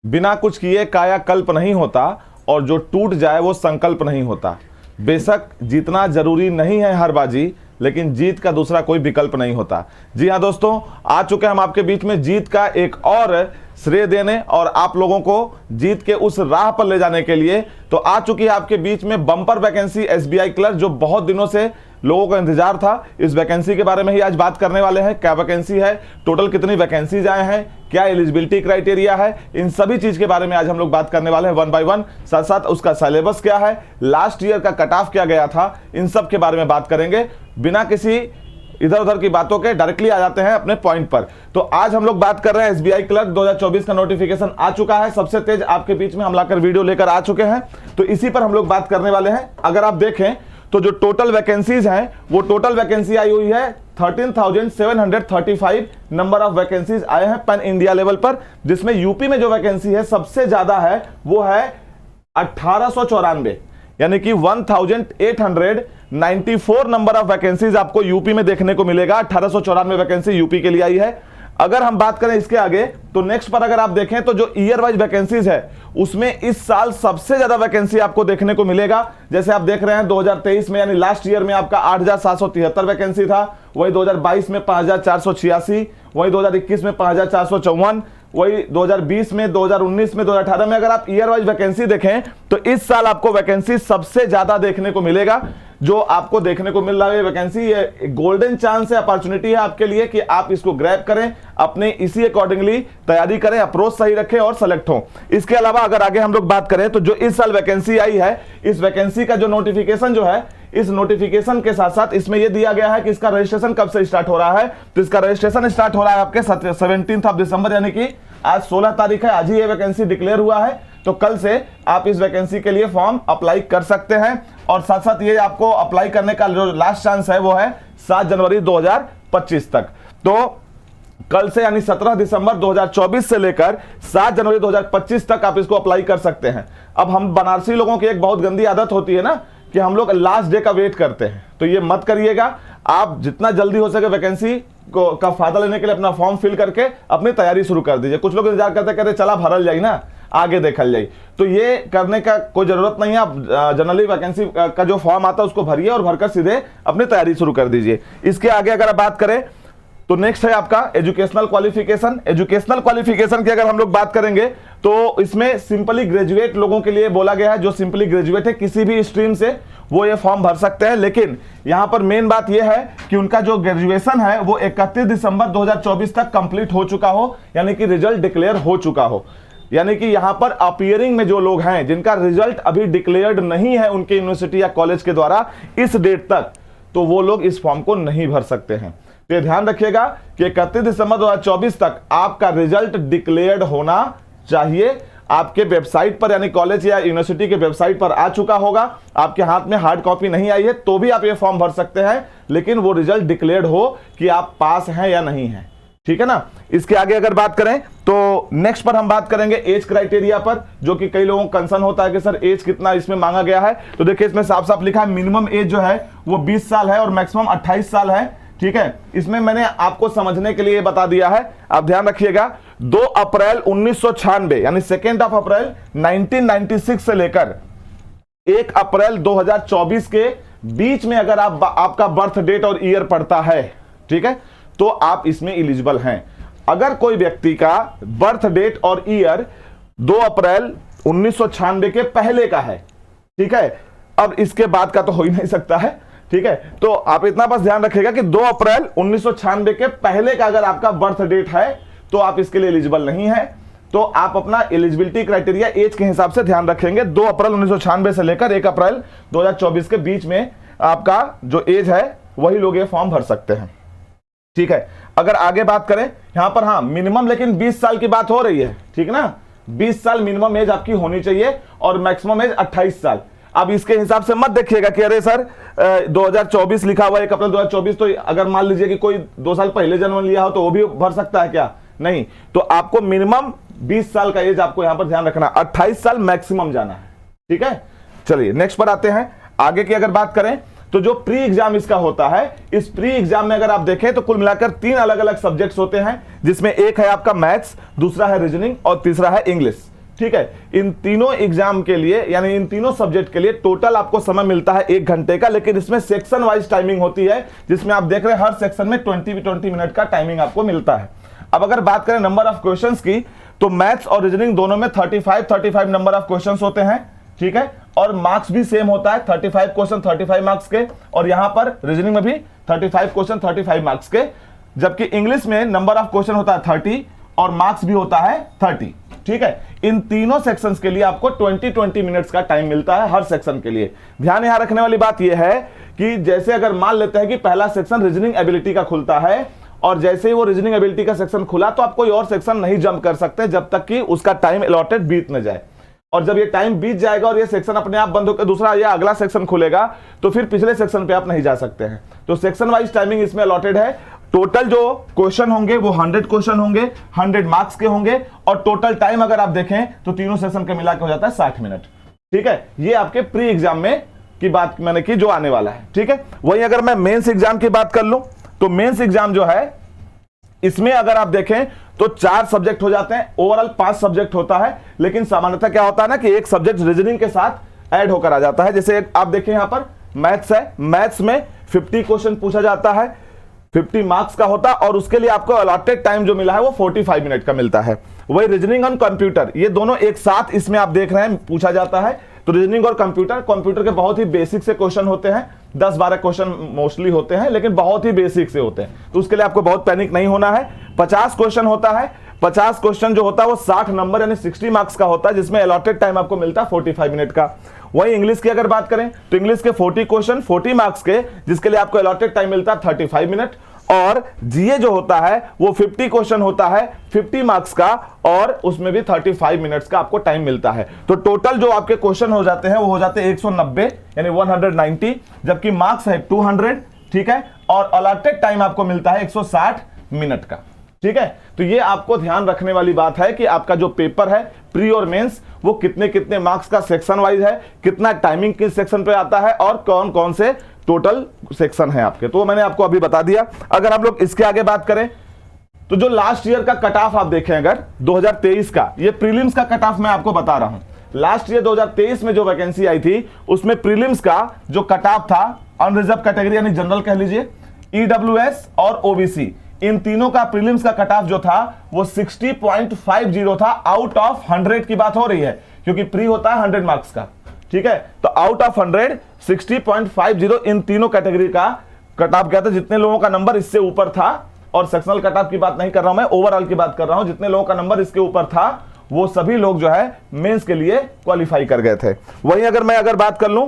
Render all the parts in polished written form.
बिना कुछ किए कायाकल्प नहीं होता और जो टूट जाए वो संकल्प नहीं होता। बेशक जीतना जरूरी नहीं है हर बाजी, लेकिन जीत का दूसरा कोई विकल्प नहीं होता। जी हाँ दोस्तों, आ चुके हम आपके बीच में जीत का एक और श्रेय देने और आप लोगों को जीत के उस राह पर ले जाने के लिए। तो आ चुकी है आपके बीच में बम्पर वैकेंसी एसबीआई क्लर्क, जो बहुत दिनों से लोगों का इंतजार था। इस वैकेंसी के बारे में ही आज बात करने वाले हैं। क्या वैकेंसी है, टोटल कितनी वैकेंसीज आए हैं, क्या एलिजिबिलिटी क्राइटेरिया है, इन सभी चीज के बारे में आज हम लोग बात करने वाले हैं वन बाय वन। साथ साथ उसका सिलेबस क्या है, लास्ट ईयर का कट ऑफ क्या गया था, इन सब के बारे में बात करेंगे। बिना किसी इधर उधर की बातों के डायरेक्टली आ जाते हैं अपने पॉइंट पर। तो आज हम लोग बात कर रहे हैं एसबीआई क्लर्क 2024 का नोटिफिकेशन आ चुका है। सबसे तेज आपके बीच में हम लाकर वीडियो लेकर आ चुके हैं, तो इसी पर हम लोग बात करने वाले हैं। अगर आप देखें तो जो टोटल वैकेंसीज हैं, वो टोटल वैकेंसी आई हुई है 13,735 नंबर ऑफ वैकेंसीज आए हैं पैन इंडिया लेवल पर, जिसमें यूपी में जो वैकेंसी है सबसे ज्यादा है वो है 1894, यानी कि 1894 नंबर ऑफ वैकेंसीज आपको यूपी में देखने को मिलेगा। 1894 वैकेंसी यूपी के लिए आई है। अगर हम बात करें इसके आगे तो नेक्स्ट पर अगर आप देखें तो जो ईयर वाइज वैकेंसीज है उसमें इस साल सबसे ज्यादा वैकेंसी आपको देखने को मिलेगा। जैसे आप देख रहे हैं 2023 में यानी लास्ट ईयर में आपका 8,773 वैकेंसी था, वही 2022 में 5,486, वही 2021 में 5,454, वही 2020 में, 2019 में, 2018 में। अगर आप ईयर वाइज वैकेंसी देखें तो इस साल आपको वैकेंसी सबसे ज्यादा देखने को मिलेगा। जो आपको देखने को मिल रहा है वैकेंसी, ये गोल्डन चांस है, अपॉर्चुनिटी है आपके लिए कि आप इसको ग्रैब करें, अपने इसी अकॉर्डिंगली तैयारी करें, अप्रोच सही रखें और सेलेक्ट हो। इसके अलावा अगर आगे हम लोग बात करें तो जो इस साल वैकेंसी आई है, इस वैकेंसी का जो नोटिफिकेशन जो है, इस नोटिफिकेशन के साथ साथ इसमें यह दिया गया है कि इसका रजिस्ट्रेशन कब से स्टार्ट हो रहा है। तो इसका रजिस्ट्रेशन स्टार्ट हो रहा है आपके 17 दिसंबर, यानी कि आज 16 तारीख है, आज ही ये वैकेंसी डिक्लेयर हुआ है। तो कल से आप इस वैकेंसी के लिए फॉर्म अप्लाई कर सकते हैं। और साथ साथ ये आपको अप्लाई करने का जो लास्ट चांस है वो है 7 जनवरी 2025 तक। तो कल से यानी 17 दिसंबर 2024 से लेकर 7 जनवरी 2025 तक आप इसको अप्लाई कर सकते हैं। अब हम बनारसी लोगों की एक बहुत गंदी आदत होती है ना कि हम लोग लास्ट डे का वेट करते हैं, तो ये मत करिएगा। आप जितना जल्दी हो सके वैकेंसी का फायदा लेने के लिए अपना फॉर्म फिल करके अपनी तैयारी शुरू कर दीजिए। कुछ लोग इंतजार करते कहते चला भरल जाए ना, आगे देखल जाए, तो ये करने का कोई जरूरत नहीं है। आप जनरली वैकेंसी का जो फॉर्म आता है उसको भरिए और भरकर सीधे अपनी तैयारी शुरू कर दीजिए। इसके आगे अगर आप बात करें तो नेक्स्ट है आपका एजुकेशनल क्वालिफिकेशन। एजुकेशनल क्वालिफिकेशन की अगर हम लोग बात करेंगे तो इसमें सिंपली ग्रेजुएट लोगों के लिए बोला गया है। जो सिंपली ग्रेजुएट है किसी भी स्ट्रीम से, वो ये फॉर्म भर सकते हैं। लेकिन यहां पर मेन बात यह है कि उनका जो ग्रेजुएशन है वो 31 दिसंबर 2024 तक कंप्लीट हो चुका हो, यानी कि रिजल्ट डिक्लेयर हो चुका हो। यानी कि यहां पर अपीयरिंग में जो लोग हैं जिनका रिजल्ट अभी डिक्लेयर्ड नहीं है उनके यूनिवर्सिटी या कॉलेज के द्वारा इस डेट तक, तो वो लोग इस फॉर्म को नहीं भर सकते हैं। तो ध्यान रखिएगा कि 31 दिसंबर 2024 तक आपका रिजल्ट डिक्लेयर्ड होना चाहिए। आपके वेबसाइट पर यानी कॉलेज या यूनिवर्सिटी के वेबसाइट पर आ चुका होगा। आपके हाथ में हार्ड कॉपी नहीं आई है तो भी आप ये फॉर्म भर सकते हैं, लेकिन वो रिजल्ट डिक्लेयर्ड हो कि आप पास हैं या नहीं हैं, ठीक है ना। इसके आगे अगर बात करें तो नेक्स्ट पर हम बात करेंगे एज क्राइटेरिया पर, जो कि कई लोगों को कंसर्न होता है कि सर एज कितना इसमें मांगा गया है। तो देखिए इसमें साफ साफ लिखा है मिनिमम एज जो है वो 20 साल है और मैक्सिमम 28 साल है, ठीक है। इसमें मैंने आपको समझने के लिए बता दिया है, आप ध्यान रखिएगा। 2 अप्रैल 1996 यानी 2 अप्रैल 1996 से लेकर 1 अप्रैल 2024 के बीच में अगर आपका बर्थ डेट और ईयर पड़ता है, ठीक है, तो आप इसमें एलिजिबल हैं। अगर कोई व्यक्ति का बर्थ डेट और ईयर 2 अप्रैल 1996 के पहले का है, ठीक है, अब इसके बाद का तो हो ही नहीं सकता है, ठीक है। तो आप इतना बस ध्यान रखिएगा कि 2 अप्रैल 1996 के पहले का अगर आपका बर्थ डेट है तो आप इसके लिए एलिजिबल नहीं है। तो आप अपना एलिजिबिलिटी क्राइटेरिया एज के हिसाब से ध्यान रखेंगे। 2 अप्रैल 1996 से लेकर 1 अप्रैल 2024 के बीच में आपका जो एज है वही लोग ये फॉर्म भर सकते हैं, ठीक है। अगर आगे बात करें यहां पर, हाँ मिनिमम लेकिन 20 साल की बात हो रही है, ठीक है ना। 20 साल मिनिमम एज आपकी होनी चाहिए और मैक्सिमम एज 28 साल। अब इसके हिसाब से मत देखिएगा कि अरे सर 2024 लिखा हुआ है 1 अप्रैल 2024, तो अगर मान लीजिए कि कोई 2 साल पहले जन्म लिया हो तो वो भी भर सकता है क्या? नहीं। तो आपको मिनिमम 20 साल का एज आपको यहां पर ध्यान रखना, 28 साल मैक्सिमम जाना है, ठीक है। चलिए नेक्स्ट पर आते हैं। आगे की अगर बात करें तो जो प्री एग्जाम इसका होता है, इस प्री एग्जाम में अगर आप देखें तो कुल मिलाकर 3 अलग अलग सब्जेक्ट्स होते हैं, जिसमें एक है आपका मैथ्स, दूसरा है रीजनिंग और तीसरा है इंग्लिश। ठीक है। इन तीनों एग्जाम के लिए यानी इन तीनों सब्जेक्ट के लिए टोटल आपको समय मिलता है 1 घंटे का, लेकिन इसमें सेक्शन वाइज टाइमिंग होती है, जिसमें आप देख रहे हैं हर सेक्शन में 20 मिनट का टाइमिंग आपको मिलता है। अब अगर बात करें नंबर ऑफ क्वेश्चंस की, तो मैथ्स और रीजनिंग दोनों में 35 नंबर ऑफ क्वेश्चंस होते हैं, ठीक है, और मार्क्स भी सेम होता है, 35 क्वेश्चन 35 मार्क्स के, और यहां पर रीजनिंग में भी 35 क्वेश्चन 35 मार्क्स के, जबकि इंग्लिश में नंबर ऑफ क्वेश्चन होता है 30 और मार्क्स भी होता है 30, ठीक है। इन तीनों सेक्शंस के लिए आपको 20 मिनट्स का टाइम मिलता है हर सेक्शन के लिए। ध्यान यहां रखने वाली बात यह है कि जैसे अगर मान लेते हैं कि पहला सेक्शन रीजनिंग एबिलिटी का खुलता है, और जैसे ही वो रीजनिंग एबिलिटी का सेक्शन खुला तो आप कोई और सेक्शन नहीं जंप कर सकते जब तक कि उसका टाइम अलॉटेड बीत न जाए। और जब ये टाइम बीत जाएगा और ये सेक्शन अपने आप बंद होकर दूसरा या अगला सेक्शन खुलेगा, तो फिर पिछले सेक्शन पे आप नहीं जा सकते हैं। तो सेक्शन वाइज टाइमिंग इसमें अलॉटेड है। टोटल जो क्वेश्चन होंगे वो 100 क्वेश्चन होंगे, 100 मार्क्स के होंगे, और टोटल टाइम अगर आप देखें तो तीनों सेक्शन के मिला के हो जाता है 60 मिनट, ठीक है। ये आपके प्री एग्जाम में की बात मैंने की जो आने वाला है, ठीक है। वहीं अगर मैं मेंस एग्जाम की बात कर लूं तो मेंस एग्जाम जो है इसमें अगर आप देखें तो 4 सब्जेक्ट हो जाते हैं, ओवरऑल 5 सब्जेक्ट होता है, लेकिन सामान्यतः क्या होता है ना कि एक सब्जेक्ट रीजनिंग के साथ ऐड होकर आ जाता है। जैसे आप देखें यहां पर मैथ्स है, मैथ्स में 50 क्वेश्चन पूछा जाता है, 50 मार्क्स का होता है, और उसके लिए आपको अलॉटेड टाइम जो मिला है वो 45 मिनट का मिलता है। वही रीजनिंग और कंप्यूटर, ये दोनों एक साथ इसमें आप देख रहे हैं पूछा जाता है। तो रीजनिंग और कंप्यूटर के बहुत ही बेसिक से क्वेश्चन होते हैं, 10-12 क्वेश्चन मोस्टली होते हैं, लेकिन बहुत ही बेसिक से होते हैं, तो उसके लिए आपको बहुत पैनिक नहीं होना है। 50 क्वेश्चन होता है, 50 क्वेश्चन जो होता है वो 60 नंबर यानी 60 मार्क्स का होता है, जिसमें अलॉटेड टाइम आपको मिलता है 45 मिनट का। वही इंग्लिश की अगर बात करें तो इंग्लिश के 40 क्वेश्चन 40 मार्क्स के, जिसके लिए आपको अलॉटेड टाइम मिलता है 35 मिनट। और जीए जो होता है वो 50 क्वेश्चन होता है 50 मार्क्स का, और उसमें भी 35 मिनट्स का आपको टाइम मिलता है। तो टोटल जो आपके क्वेश्चन हो जाते हैं वो हो जाते हैं 190 यानी 190, जबकि मार्क्स है 200, ठीक है, और अलॉटेड टाइम आपको मिलता है 160 मिनट का, ठीक है। तो ये आपको ध्यान रखने वाली बात है कि आपका जो पेपर है प्री और मेंस वो कितने कितने मार्क्स का सेक्शन वाइज है, कितना टाइमिंग किस सेक्शन पे आता है, और कौन कौन से टोटल सेक्शन है आपके, तो मैंने आपको अभी बता दिया। अगर हम लोग इसके आगे बात करें तो जो लास्ट ईयर का कट ऑफ आप देखें अगर 2023 का, ये प्रीलिम्स का कट ऑफ मैं आपको बता रहा हूं। लास्ट ईयर 2023 में जो वैकेंसी आई थी उसमें प्रीलिम्स का जो कट ऑफ था, अनरिजर्व कैटेगरी यानी जनरल कह लीजिए, ईडब्ल्यूएस और ओबीसी, इन तीनों का प्रीलिम्स का कट ऑफ जो था वो 60.50 था। आउट ऑफ 100 की बात हो रही है, क्योंकि प्री होता है 100 मार्क्स का, ठीक है। तो आउट ऑफ 100 60.50 इन तीनों कैटेगरी का कट ऑफ गया था। जितने लोगों का नंबर इससे ऊपर था, और सेक्शनल कट ऑफ की बात नहीं कर रहा हूं मैं, ओवरऑल की बात कर रहा हूं, जितने लोगों का नंबर इसके ऊपर था वो सभी लोग जो है मेंस के लिए क्वालिफाई कर गए थे। वहीं अगर मैं बात कर लूं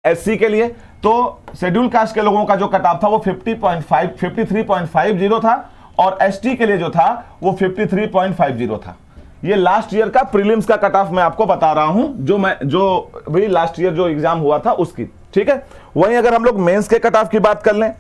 एससी के लिए, तो शेड्यूल कास्ट के लोगों का जो कट ऑफ था वो 53.50 था, और एसटी के लिए जो था वो 53.50 था। ये लास्ट ईयर का प्रीलिम्स का कट ऑफ मैं आपको बता रहा हूं, जो भी लास्ट ईयर जो एग्जाम हुआ था उसकी, ठीक है। वहीं अगर हम लोग मेंस के कट ऑफ की बात कर लें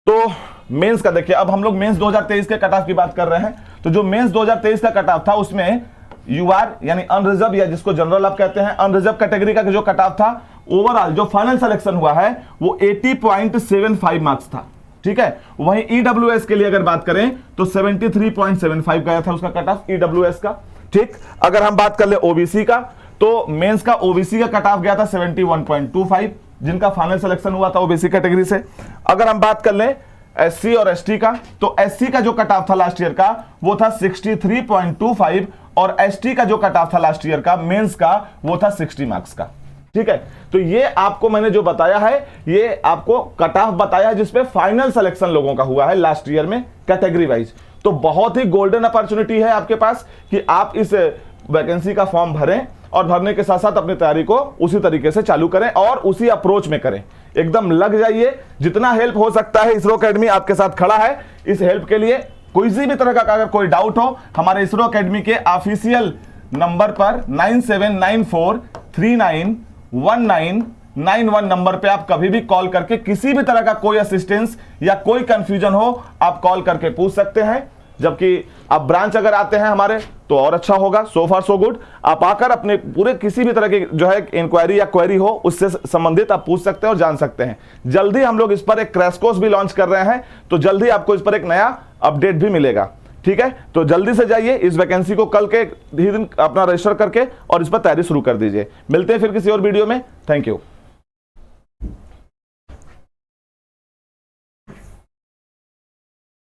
तो मेंस का देखिए, अब हम लोग मेंस 2023 के कट ऑफ की बात कर रहे हैं। तो जो मेंस 2023 का कट ऑफ था उसमें यूआर यानी अनरिजर्व, या जिसको जनरल आप कहते हैं, अनरिजर्व कैटेगरी का जो कट ऑफ था, ओवरऑल जो फाइनल सिलेक्शन हुआ है वो 80.75 मार्क्स था, ठीक है। वहीं ईडब्ल्यूएस के लिए अगर बात करें तो 73.75 गया था उसका कट ऑफ ईडब्ल्यूएस का, ठीक। अगर हम बात कर ले ओबीसी का, तो मेंस का ओबीसी का कट ऑफ गया था 71.25, जिनका फाइनल सिलेक्शन हुआ था ओबीसी कैटेगरी से। अगर हम बात कर ले एससी और एसटी का, तो एससी का जो कट ऑफ था लास्ट ईयर का वो था 63.25, और एसटी का जो कट ऑफ था लास्ट ईयर का मेंस का वो था 60 मार्क्स का, ठीक है। तो ये आपको मैंने जो बताया है, ये आपको कट ऑफ बताया है जिसपे फाइनल सिलेक्शन लोगों का हुआ है लास्ट ईयर में कैटेगरी वाइज। तो बहुत ही गोल्डन अपॉर्चुनिटी है आपके पास कि आप इस वैकेंसी का फॉर्म भरें, और भरने के साथ साथ अपनी तैयारी को उसी तरीके से चालू करें और उसी अप्रोच में करें, एकदम लग जाइए। जितना हेल्प हो सकता है इसरो एकेडमी आपके साथ खड़ा है। इस हेल्प के लिए किसी भी तरह का अगर कोई डाउट हो, हमारे इसरो एकेडमी के ऑफिशियल नंबर पर 9794391991 नंबर पे आप कभी भी कॉल करके किसी भी तरह का कोई असिस्टेंस या कोई कंफ्यूजन हो आप कॉल करके पूछ सकते हैं। जबकि आप ब्रांच अगर आते हैं हमारे तो और अच्छा होगा, सो फार सो गुड। आप आकर अपने पूरे किसी भी तरह की जो है इंक्वायरी या क्वेरी हो उससे संबंधित आप पूछ सकते हैं और जान सकते हैं। जल्दी हम लोग इस पर एक क्रैश कोर्स भी लॉन्च कर रहे हैं, तो जल्दी आपको इस पर एक नया अपडेट भी मिलेगा। ठीक है, तो जल्दी से जाइए इस वैकेंसी को कल के ही दिन अपना रजिस्टर करके और इस पर तैयारी शुरू कर दीजिए। मिलते हैं फिर किसी और वीडियो में। Thank you.